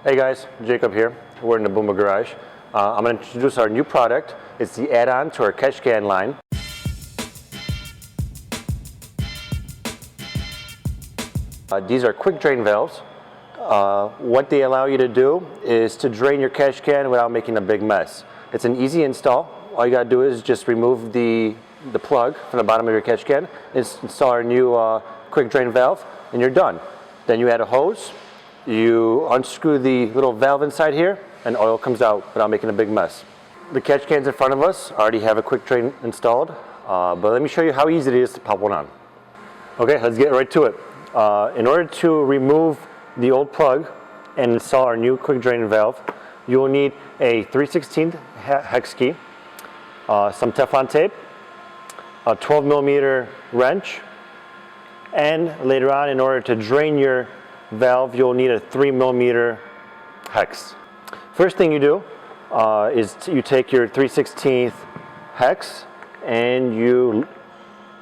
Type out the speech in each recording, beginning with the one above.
Hey guys, Jacob here. We're in the Boomba garage. I'm going to introduce our new product. It's the add-on to our catch can line. These are quick drain valves. What they allow you to do is to drain your catch can without making a big mess. It's an easy install. All you got to do is just remove the plug from the bottom of your catch can, install our new quick drain valve, and you're done. Then you add a hose. You unscrew the little valve inside here and oil comes out without making a big mess. The catch cans in front of us already have a quick drain installed, but let me show you how easy it is to pop one on. Okay, let's get right to it. In order to remove the old plug and install our new quick drain valve, you will need a 3/16 hex key, some Teflon tape, a 12mm wrench, and later on, in order to drain your valve, you'll need a 3mm hex. First thing you do is you take your 3/16 hex and you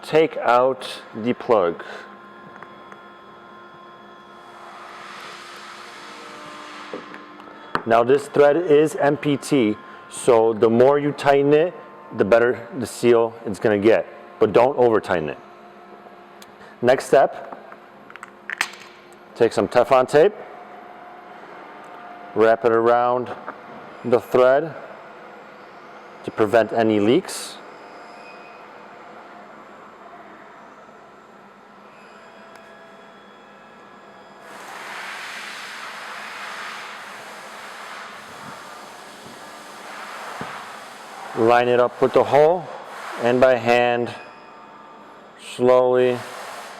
take out the plug. Now this thread is MPT, so the more you tighten it, the better the seal it's going to get, but don't over tighten it. Next step, take some Teflon tape, wrap it around the thread to prevent any leaks. Line it up with the hole, and by hand, slowly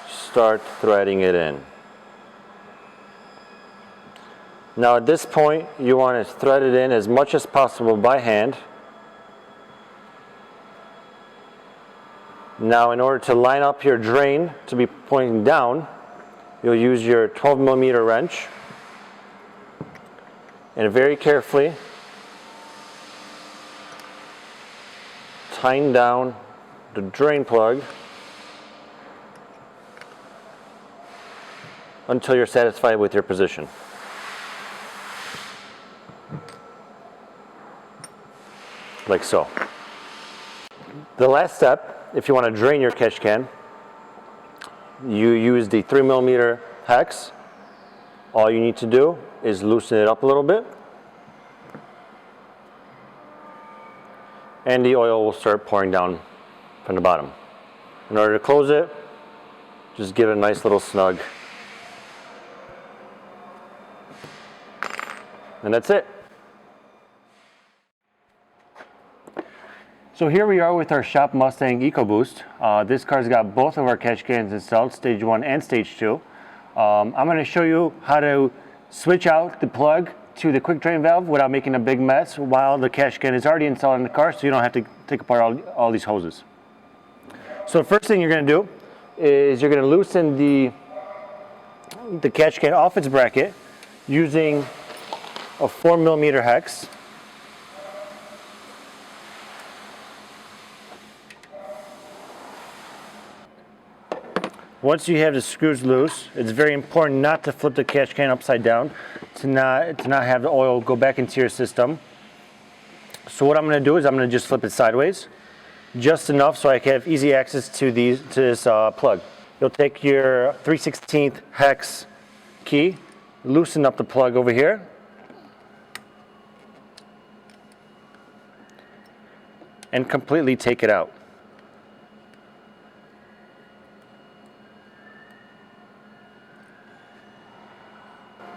start threading it in. Now at this point, you want to thread it in as much as possible by hand. Now in order to line up your drain to be pointing down, you'll use your 12mm wrench and very carefully tighten down the drain plug until you're satisfied with your position. Like so. The last step, if you want to drain your catch can, you use the 3mm hex. All you need to do is loosen it up a little bit, and the oil will start pouring down from the bottom. In order to close it, just give it a nice little snug. And that's it. So here we are with our Shop Mustang EcoBoost. This car's got both of our catch cans installed, stage 1 and stage 2. I'm going to show you how to switch out the plug to the quick drain valve without making a big mess while the catch can is already installed in the car, so you don't have to take apart all these hoses. So the first thing you're going to do is you're going to loosen the catch can off its bracket using a 4mm hex. Once you have the screws loose, it's very important not to flip the catch can upside down to not have the oil go back into your system. So what I'm going to do is I'm going to just flip it sideways, just enough so I can have easy access to this plug. You'll take your 3/16 hex key, loosen up the plug over here, and completely take it out.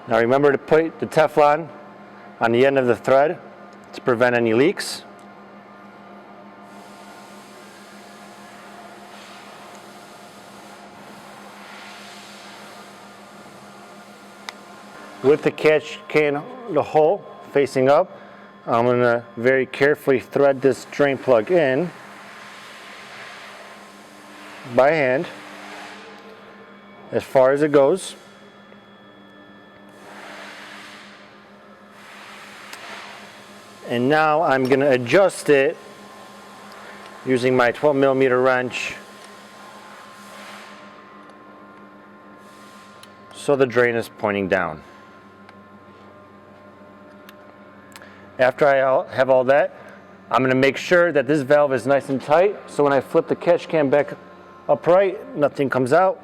Now remember to put the Teflon on the end of the thread to prevent any leaks. With the catch can, the hole facing up, I'm going to very carefully thread this drain plug in by hand as far as it goes. And now I'm going to adjust it using my 12mm wrench so the drain is pointing down. After I have all that, I'm going to make sure that this valve is nice and tight, so when I flip the catch can back upright, nothing comes out.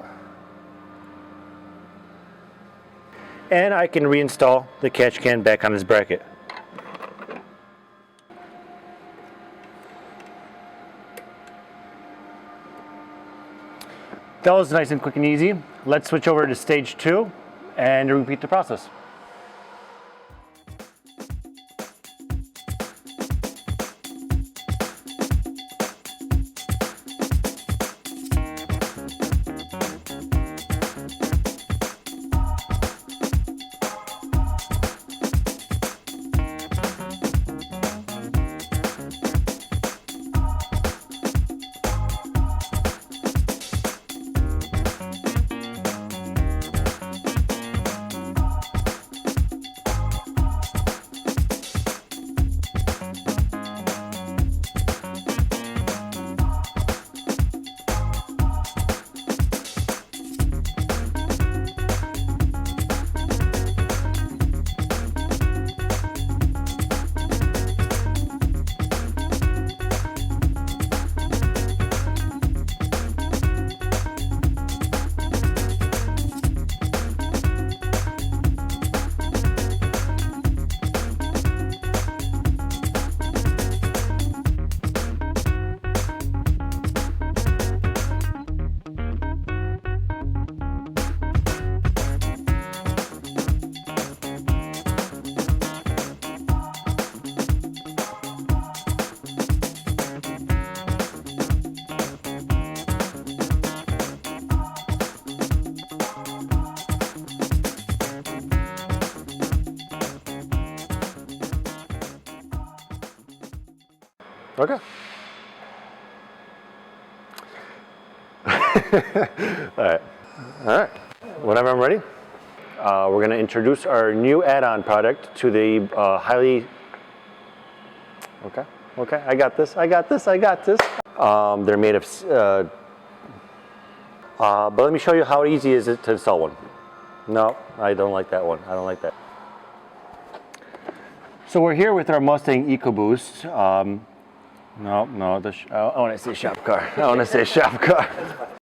And I can reinstall the catch can back on this bracket. That was nice and quick and easy. Let's switch over to stage 2 and repeat the process. Okay. All right. Whenever I'm ready, we're going to introduce our new add-on product to the highly. Okay. I got this. They're made of. But let me show you how easy is it to install one. No, I don't like that one. I don't like that. So we're here with our Mustang EcoBoost. No, I want to say shop car.